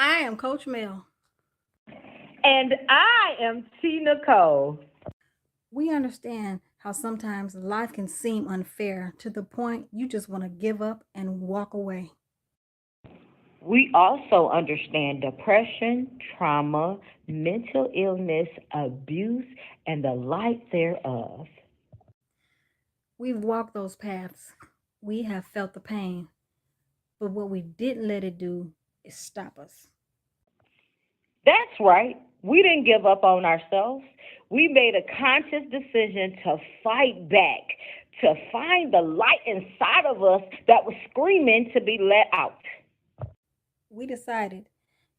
I am Coach Mel. And I am Tea Nicole. We understand how sometimes life can seem unfair to the point you just want to give up and walk away. We also understand depression, trauma, mental illness, abuse, and the light thereof. We've walked those paths. We have felt the pain. But what we didn't let it do is stop us. That's right. We didn't give up on ourselves. We made a conscious decision to fight back, to find the light inside of us that was screaming to be let out. We decided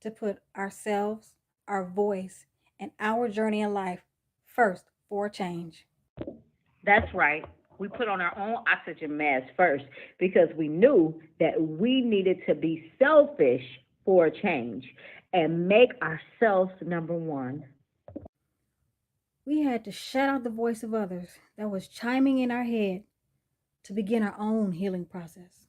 to put ourselves, our voice, and our journey in life first for a change. That's right. We put on our own oxygen mask first because we knew that we needed to be selfish for a change and make ourselves number one. We had to shut out the voice of others that was chiming in our head to begin our own healing process.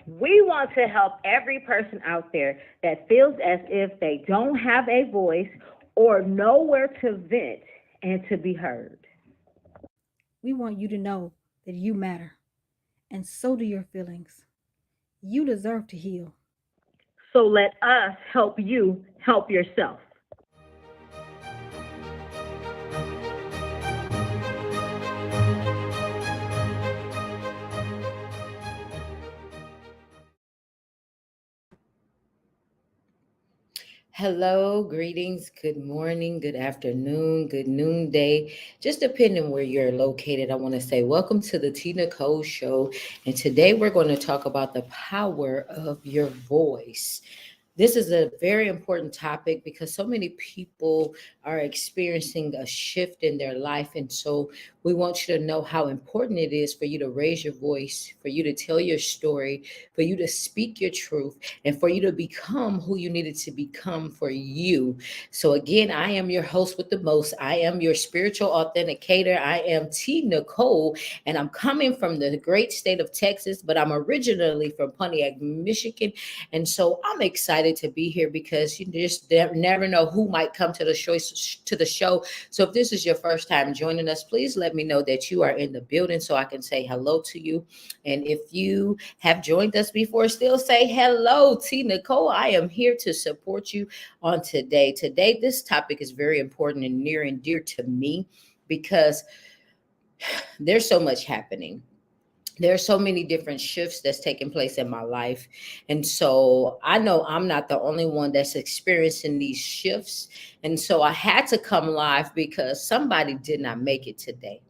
We want to help every person out there that feels as if they don't have a voice or nowhere to vent and to be heard. We want you to know that you matter, and so do your feelings. You deserve to heal. So let us help you help yourself. Hello, greetings, good morning, good afternoon, good noonday, just depending where you're located. I want to say welcome to the Tea Nicole Show. And today we're going to talk about the power of your voice. This is a very important topic because so many people are experiencing a shift in their life. And so we want you to know how important it is for you to raise your voice, for you to tell your story, for you to speak your truth, and for you to become who you needed to become for you. So, again, I am your host with the most. I am your spiritual authenticator. I am T. Nicole, and I'm coming from the great state of Texas, but I'm originally from Pontiac, Michigan. And so I'm excited to be here because you just never know who might come to the show. So if this is your first time joining us, please let me know that you are in the building so I can say hello to you. And if you have joined us before, still say hello, T. Nicole. I am here to support you on today. Today, this topic is very important and near and dear to me because there's so much happening. There are so many different shifts that's taking place in my life. And so I know I'm not the only one that's experiencing these shifts. And so I had to come live because somebody did not make it today.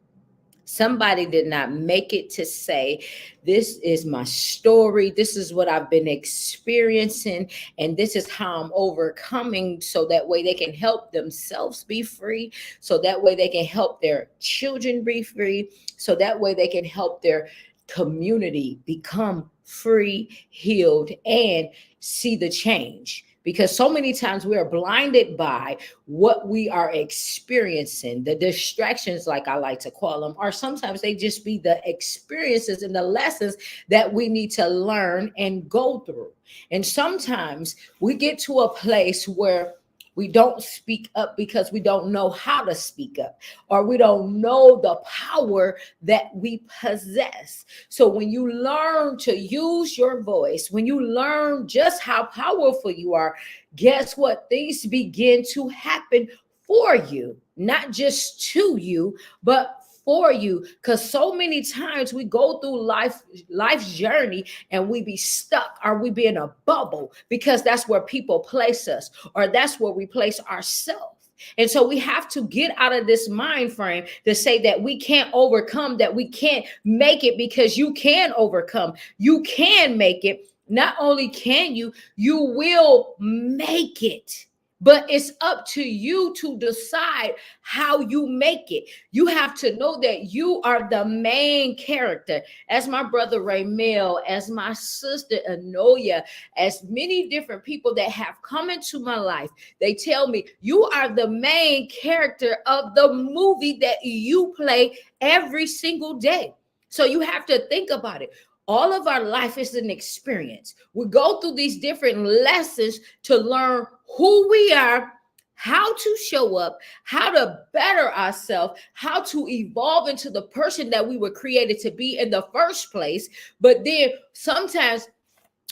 Somebody did not make it to say, this is my story. This is what I've been experiencing. And this is how I'm overcoming. So that way they can help themselves be free. So that way they can help their children be free. So that way they can help their community become free, healed, and see the change. Because so many times we are blinded by what we are experiencing, the distractions, like I like to call them, or sometimes they just be the experiences and the lessons that we need to learn and go through. And sometimes we get to a place where we don't speak up because we don't know how to speak up, or we don't know the power that we possess. So when you learn to use your voice, when you learn just how powerful you are, guess what? Things begin to happen for you, not just to you, but for you. Because so many times we go through life's journey and we be stuck, or we be in a bubble because that's where people place us, or that's where we place ourselves. And so we have to get out of this mind frame to say that we can't overcome, that we can't make it, because you can overcome. You can make it. Not only can you, you will make it. But it's up to you to decide how you make it. You have to know that you are the main character. As my brother Raymel, as my sister Anoya, as many different people that have come into my life, they tell me you are the main character of the movie that you play every single day. So you have to think about it. All of our life is an experience. We go through these different lessons to learn who we are, how to show up, how to better ourselves, how to evolve into the person that we were created to be in the first place. But then sometimes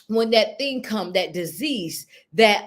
when that thing come, that disease, that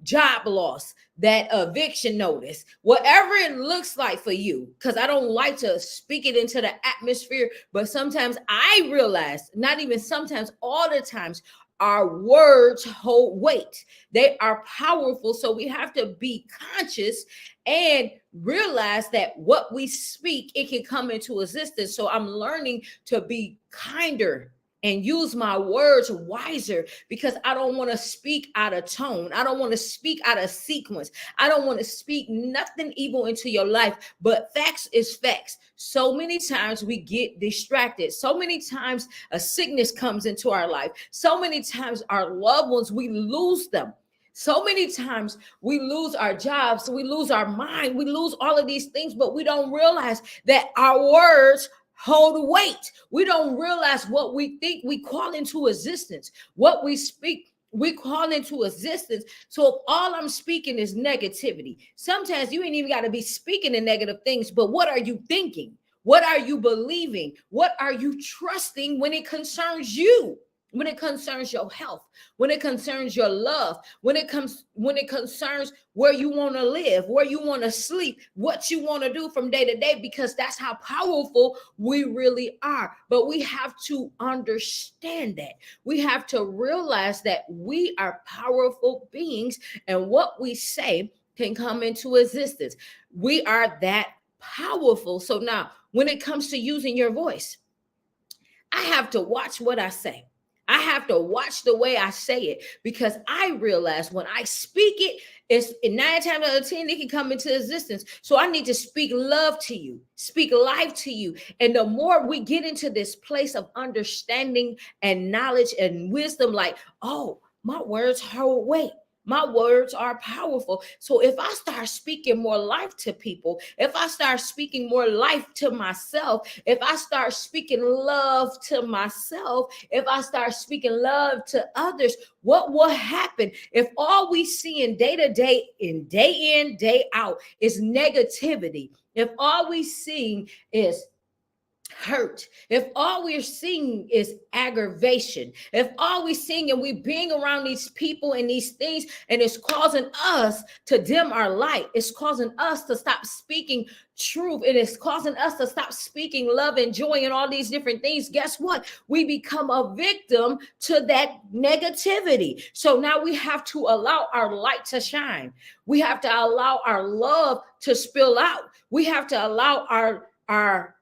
job loss, that eviction notice, whatever it looks like for you, because I don't like to speak it into the atmosphere, but sometimes I realize, not even sometimes, all the times, our words hold weight. They are powerful. So we have to be conscious and realize that what we speak, it can come into existence. So I'm learning to be kinder and use my words wiser, because I don't want to speak out of tone. I don't want to speak out of sequence. I don't want to speak nothing evil into your life, but facts is facts. So many times we get distracted. So many times a sickness comes into our life. So many times our loved ones, we lose them. So many times we lose our jobs, we lose our mind, we lose all of these things, but we don't realize that our words hold weight. We don't realize what we think we call into existence. What we speak, we call into existence. So if all I'm speaking is negativity, sometimes you ain't even got to be speaking the negative things, but what are you thinking? What are you believing? What are you trusting when it concerns you? When it concerns your health, when it concerns your love, when it concerns where you want to live, where you want to sleep, what you want to do from day to day, because that's how powerful we really are. But we have to understand that. We have to realize that we are powerful beings, and what we say can come into existence. We are that powerful. So now, when it comes to using your voice, I have to watch what I say. I have to watch the way I say it, because I realize when I speak it, it's 9 times out of 10, it can come into existence. So I need to speak love to you, speak life to you. And the more we get into this place of understanding and knowledge and wisdom, like, oh, my words hold weight. My words are powerful. So if I start speaking more life to people, if I start speaking more life to myself, if I start speaking love to myself, if I start speaking love to others, what will happen if all we see in day to day, in, day out, is negativity? If all we see is hurt, if all we're seeing is aggravation, if all we're seeing and we being around these people and these things, and it's causing us to dim our light, it's causing us to stop speaking truth, it is causing us to stop speaking love and joy and all these different things, guess what? We become a victim to that negativity. So now we have to allow our light to shine. We have to allow our love to spill out. We have to allow our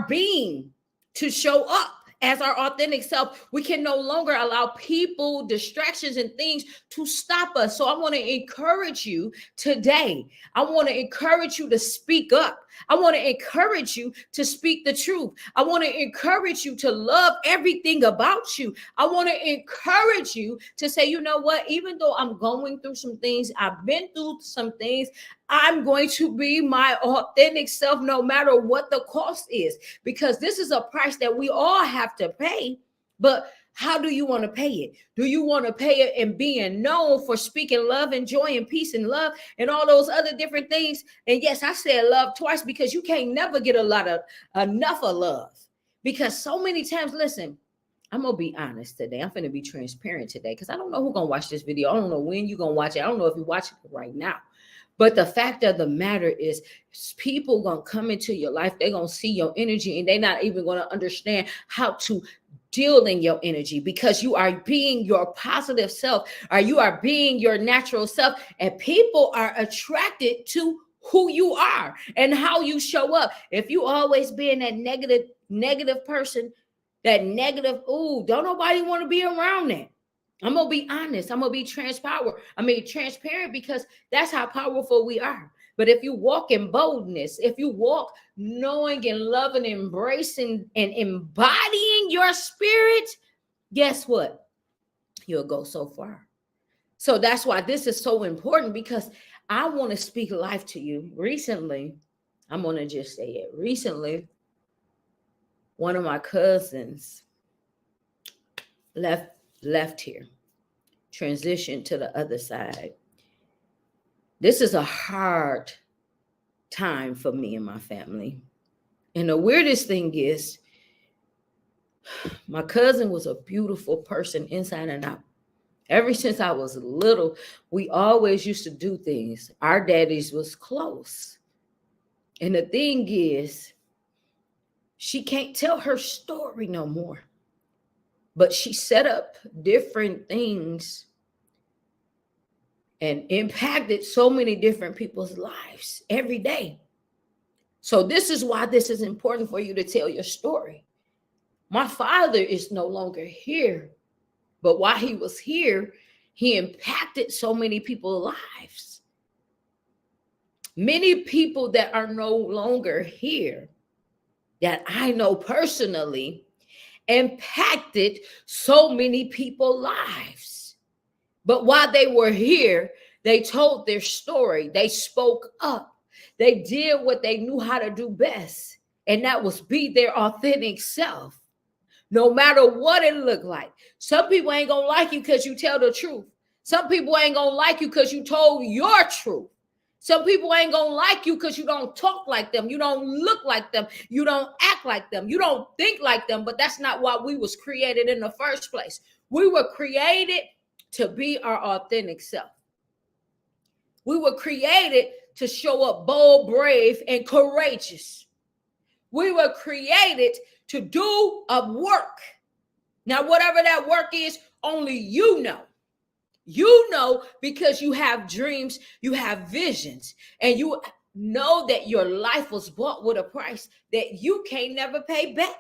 being to show up as our authentic self. We can no longer allow people, distractions, and things to stop us. So I want to encourage you today. I want to encourage you to speak up. I want to encourage you to speak the truth. I want to encourage you to love everything about you. I want to encourage you to say, you know what, even though I'm going through some things, I've been through some things, I'm going to be my authentic self no matter what the cost is, because this is a price that we all have to pay. But how do you want to pay it? Do you want to pay it in being known for speaking love and joy and peace and love and all those other different things? And yes, I said love twice, because you can't never get enough of love. Because so many times, listen, I'm gonna be honest today. I'm gonna be transparent today, because I don't know who's gonna watch this video. I don't know when you're gonna watch it. I don't know if you're watching it right now. But the fact of the matter is, people gonna come into your life, they're gonna see your energy, and they're not even gonna understand how to deal in your energy, because you are being your positive self, or you are being your natural self, and people are attracted to who you are and how you show up. If you always being that negative person, that negative, ooh, don't nobody want to be around that. I'm gonna be honest. I'm gonna be transparent, because that's how powerful we are. But if you walk in boldness, if you walk knowing and loving, embracing and embodying your spirit, guess what? You'll go so far. So that's why this is so important, because I want to speak life to you. Recently, I'm gonna just say it. Recently, one of my cousins, left here, transitioned to the other side. This is a hard time for me and my family. And the weirdest thing is, my cousin was a beautiful person inside and out. Ever since I was little, we always used to do things. Our daddies was close. And the thing is, she can't tell her story no more. But she set up different things and impacted so many different people's lives every day. So this is why this is important for you to tell your story. My father is no longer here, but while he was here, he impacted so many people's lives. Many people that are no longer here, that I know personally, impacted so many people's lives. But while they were here, they told their story. They spoke up. They did what they knew how to do best, and that was be their authentic self. No matter what it looked like. Some people ain't gonna like you because you tell the truth. Some people ain't gonna like you because you told your truth. Some people ain't gonna like you because you don't talk like them. You don't look like them. You don't act like them. You don't think like them. But that's not why we was created in the first place. We were created to be our authentic self. We were created to show up bold, brave, and courageous. We were created to do a work. Now, whatever that work is, only you know. You know because you have dreams, you have visions, and you know that your life was bought with a price that you can't never pay back.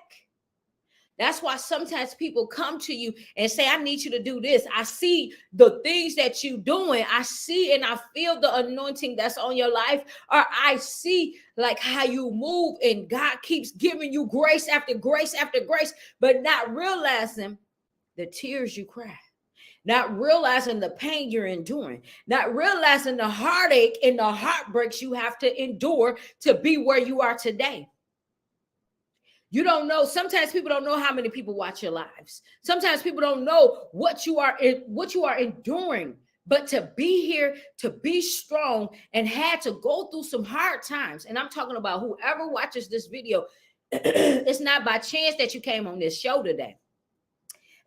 That's why sometimes people come to you and say, I need you to do this. I see the things that you're doing. I see and I feel the anointing that's on your life. Or I see like how you move and God keeps giving you grace after grace after grace, but not realizing the tears you cry. Not realizing the pain you're enduring. Not realizing the heartache and the heartbreaks you have to endure to be where you are today. You don't know. Sometimes people don't know how many people watch your lives. Sometimes people don't know what you are enduring. But to be here, to be strong, and had to go through some hard times. And I'm talking about whoever watches this video. It's not by chance that you came on this show today.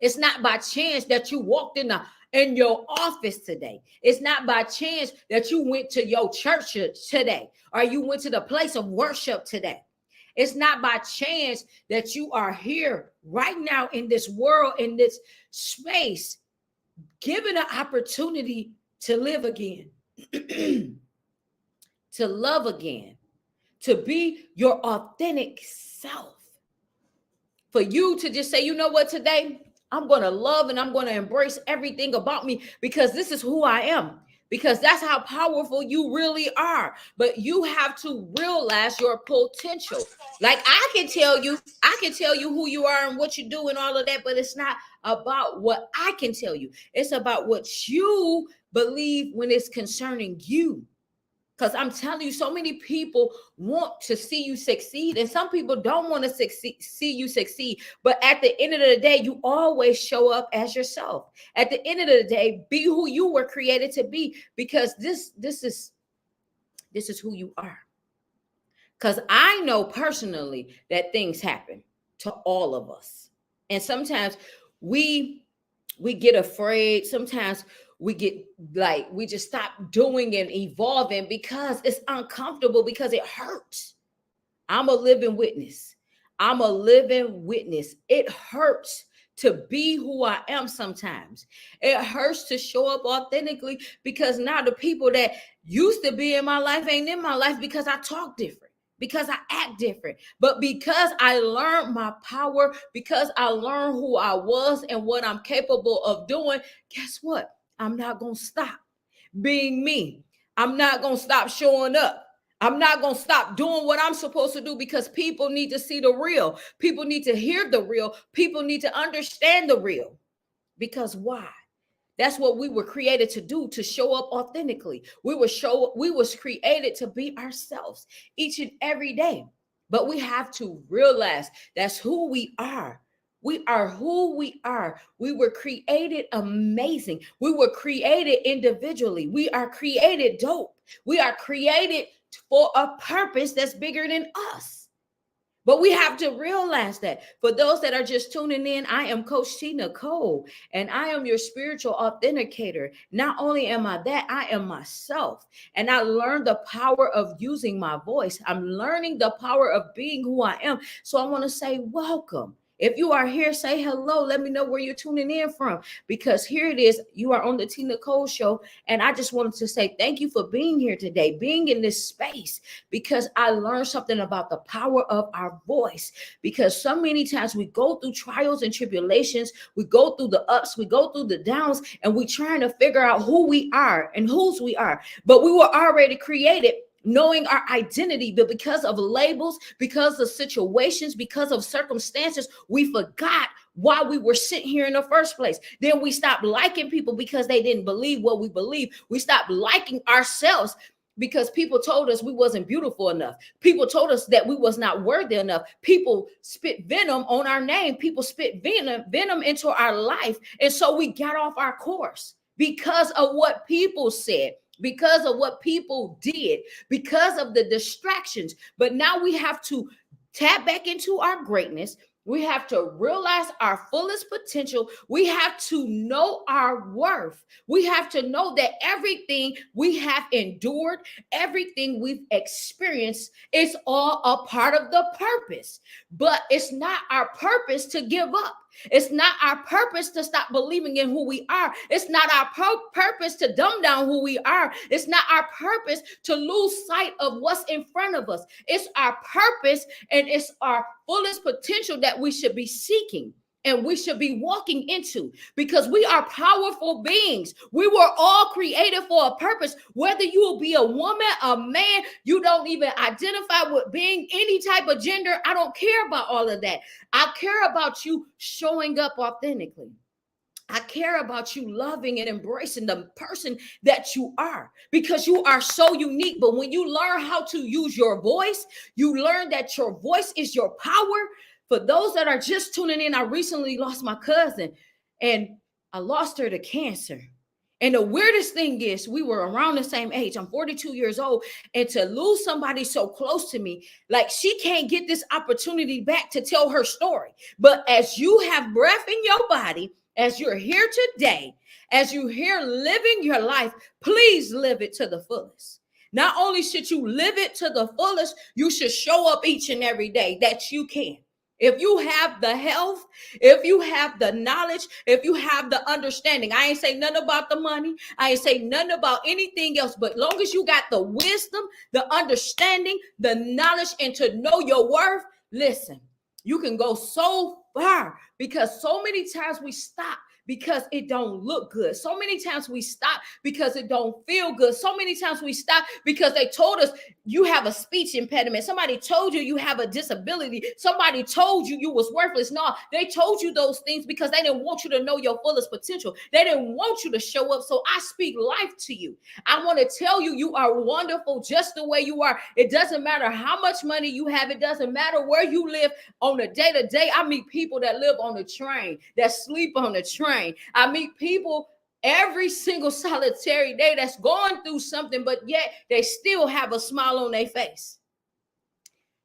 It's not by chance that you walked in your office today. It's not by chance that you went to your church today, or you went to the place of worship today. It's not by chance that you are here right now in this world, in this space, given an opportunity to live again, to love again, to be your authentic self. For you to just say, you know what, today I'm going to love and I'm going to embrace everything about me because this is who I am. Because that's how powerful you really are. But you have to realize your potential. Like I can tell you who you are and what you do and all of that, but it's not about what I can tell you. It's about what you believe when it's concerning you. Because I'm telling you, so many people want to see you succeed, and some people don't want to see you succeed. But at the end of the day, you always show up as yourself. At the end of the day, be who you were created to be, because this is who you are. Because I know personally that things happen to all of us, and sometimes we get afraid. Sometimes we just stop doing and evolving because it's uncomfortable, because it hurts. I'm a living witness. It hurts to be who I am sometimes. It hurts to show up authentically, because now the people that used to be in my life ain't in my life because I talk different, because I act different. But because I learned my power, because I learned who I was and what I'm capable of doing, guess what? I'm not going to stop being me. I'm not going to stop showing up. I'm not going to stop doing what I'm supposed to do, because people need to see the real. People need to hear the real. People need to understand the real. Because why? That's what we were created to do, to show up authentically. We was created to be ourselves each and every day. But we have to realize that's who we are We are who we are. We were created amazing. We were created individually. We are created dope. We are created for a purpose that's bigger than us. But we have to realize that. For those that are just tuning in, I am Coach Tea Nicole, and I am your spiritual authenticator. Not only am I that, I am myself. And I learned the power of using my voice. I'm learning the power of being who I am. So I want to say welcome. If you are here, say hello. Let me know where you're tuning in from, because here it is. You are on the Tea Nicole Show. And I just wanted to say thank you for being here today, being in this space, because I learned something about the power of our voice. Because so many times we go through trials and tribulations, we go through the ups, we go through the downs, and we're trying to figure out who we are and whose we are. But we were already created knowing our identity, but because of labels, because of situations, because of circumstances, we forgot why we were sitting here in the first place. Then we stopped liking people because they didn't believe what we believe. We stopped liking ourselves because people told us we wasn't beautiful enough. People told us that we was not worthy enough. People spit venom on our name. People spit venom into our life. And so we got off our course because of what people said, because of what people did, because of the distractions. But now we have to tap back into our greatness. We have to realize our fullest potential. We have to know our worth. We have to know that everything we have endured, everything we've experienced, is all a part of the purpose. But it's not our purpose to give up. It's not our purpose to stop believing in who we are. It's not our purpose to dumb down who we are. It's not our purpose to lose sight of what's in front of us. It's our purpose and it's our fullest potential that we should be seeking and we should be walking into, because we are powerful beings. We were all created for a purpose. Whether you will be a woman, a man, you don't even identify with being any type of gender. I don't care about all of that. I care about you showing up authentically. I care about you loving and embracing the person that you are, because you are so unique. But when you learn how to use your voice, you learn that your voice is your power. For those that are just tuning in, I recently lost my cousin, and I lost her to cancer. And the weirdest thing is, we were around the same age. I'm 42 years old. And to lose somebody so close to me, like, she can't get this opportunity back to tell her story. But as you have breath in your body, as you're here today, as you're here living your life, please live it to the fullest. Not only should you live it to the fullest, you should show up each and every day that you can. If you have the health, if you have the knowledge, if you have the understanding, I ain't say nothing about the money. I ain't say nothing about anything else. But long as you got the wisdom, the understanding, the knowledge, and to know your worth, listen, you can go so far, because so many times we stop because it don't look good. So many times we stop because it don't feel good. So many times we stop because they told us you have a speech impediment. Somebody told you you have a disability. Somebody told you you was worthless. No, they told you those things because they didn't want you to know your fullest potential. They didn't want you to show up. So I speak life to you. I want to tell you, you are wonderful just the way you are. It doesn't matter how much money you have. It doesn't matter where you live. On a day-to-day, I meet people that live on the train, that sleep on the train. I meet people every single solitary day that's going through something, but yet they still have a smile on their face.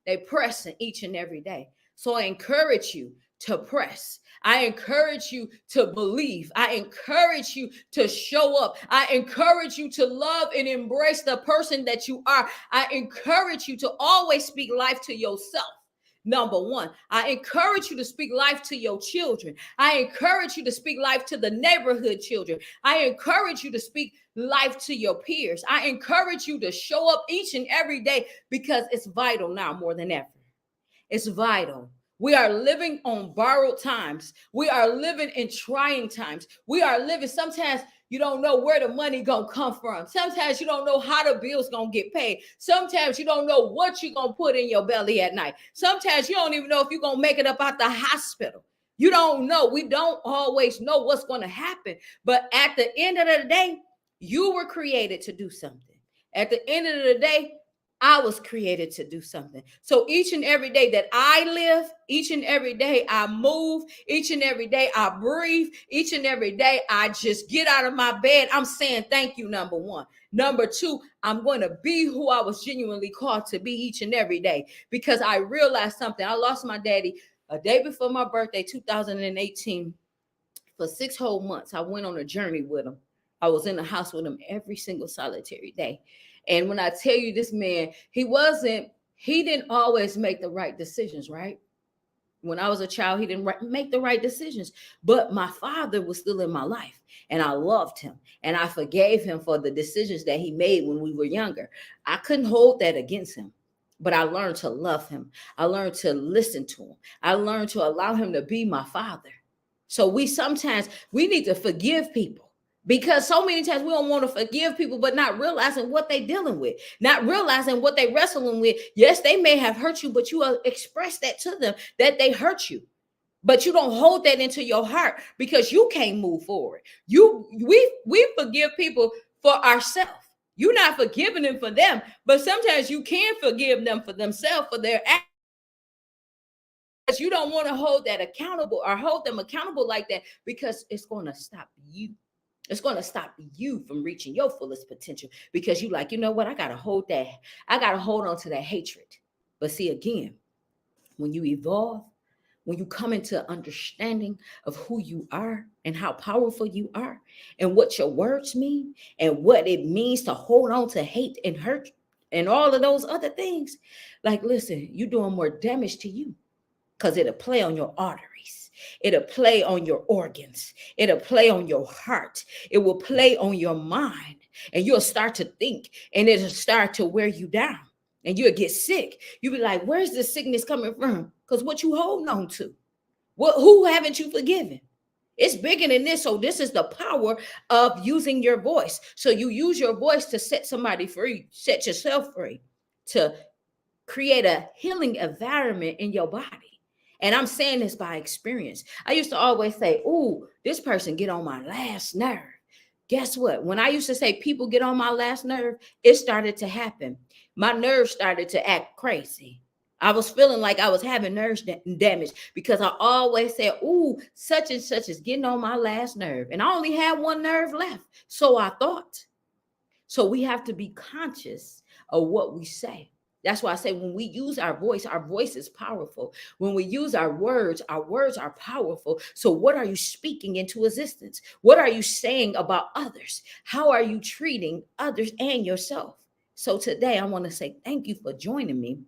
They press each and every day. So I encourage you to press. I encourage you to believe. I encourage you to show up. I encourage you to love and embrace the person that you are. I encourage you to always speak life to yourself. Number one, I encourage you to speak life to your children. I encourage you to speak life to the neighborhood children. I encourage you to speak life to your peers. I encourage you to show up each and every day, because it's vital now more than ever. It's vital. We are living on borrowed times. We are living in trying times. We are living, sometimes you don't know where the money gonna come from. Sometimes you don't know how the bills gonna get paid. Sometimes you don't know what you're gonna put in your belly at night. Sometimes you don't even know if you're gonna make it up out the hospital. You don't know. We don't always know what's gonna happen. But at the end of the day, you were created to do something. At the end of the day, I was created to do something. So each and every day that I live, each and every day I move, each and every day I breathe, each and every day I just get out of my bed. I'm saying thank you, number one. Number two, I'm going to be who I was genuinely called to be each and every day, because I realized something. I lost my daddy a day before my birthday, 2018. For 6 whole months, I went on a journey with him. I was in the house with him every single solitary day. And when I tell you, this man, he didn't always make the right decisions, right? When I was a child, he didn't make the right decisions. But my father was still in my life, and I loved him, and I forgave him for the decisions that he made when we were younger. I couldn't hold that against him, but I learned to love him. I learned to listen to him. I learned to allow him to be my father. So we need to forgive people, because so many times we don't want to forgive people, but not realizing what they're dealing with, not realizing what they're wrestling with. Yes, they may have hurt you, but you express that to them, that they hurt you. But you don't hold that into your heart, because you can't move forward. We forgive people for ourselves. You're not forgiving them for them, but sometimes you can forgive them for themselves, for their actions. You don't want to hold that accountable, or hold them accountable like that, because it's going to stop you. It's going to stop you from reaching your fullest potential, because you like, you know what? I got to hold that. I got to hold on to that hatred. But see, again, when you evolve, when you come into understanding of who you are and how powerful you are and what your words mean and what it means to hold on to hate and hurt and all of those other things, like, listen, you're doing more damage to you, because it'll play on your arteries. It'll play on your organs. It'll play on your heart. It will play on your mind. And you'll start to think, and it'll start to wear you down. And you'll get sick. You'll be like, where's this sickness coming from? Because what you holding on to? Who haven't you forgiven? It's bigger than this. So this is the power of using your voice. So you use your voice to set somebody free, set yourself free, to create a healing environment in your body. And I'm saying this by experience. I used to always say, "Ooh, this person get on my last nerve." Guess what? When I used to say people get on my last nerve, it started to happen. My nerves started to act crazy. I was feeling like I was having nerve damage, because I always said, "Ooh, such and such is getting on my last nerve." And I only had one nerve left. So I thought. So we have to be conscious of what we say. That's why I say, when we use our voice is powerful. When we use our words are powerful. So what are you speaking into existence? What are you saying about others? How are you treating others and yourself? So today I want to say thank you for joining me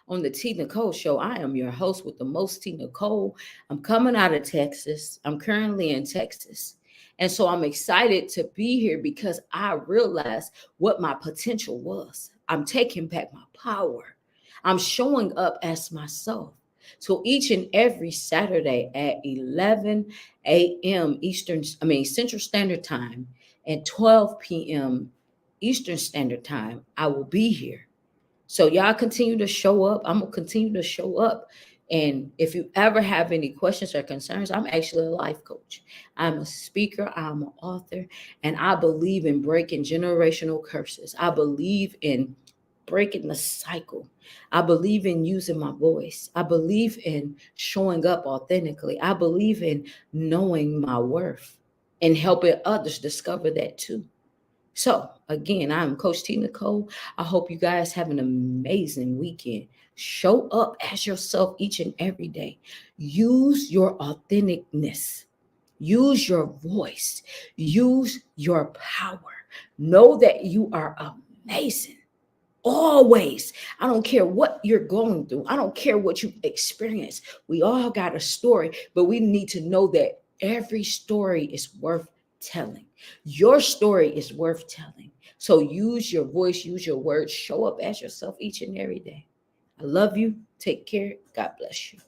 on the Tea Nicole Show. I am your host with the most, Tea Nicole. I'm coming out of Texas. I'm currently in Texas. And so I'm excited to be here, because I realized what my potential was. I'm taking back my power. I'm showing up as myself. So each and every Saturday at 11 a.m. Central Standard Time, and 12 p.m. Eastern Standard Time, I will be here. So y'all continue to show up. I'm gonna continue to show up. And if you ever have any questions or concerns, I'm actually a life coach. I'm a speaker, I'm an author, and I believe in breaking generational curses. I believe in breaking the cycle. I believe in using my voice. I believe in showing up authentically. I believe in knowing my worth and helping others discover that too. So, again, I'm Coach Tea Nicole. I hope you guys have an amazing weekend. Show up as yourself each and every day. Use your authenticness. Use your voice. Use your power. Know that you are amazing. Always. I don't care what you're going through. I don't care what you experience. We all got a story, but we need to know that every story is worth telling. Your story is worth telling. So use your voice, use your words, show up as yourself each and every day. I love you. Take care. God bless you.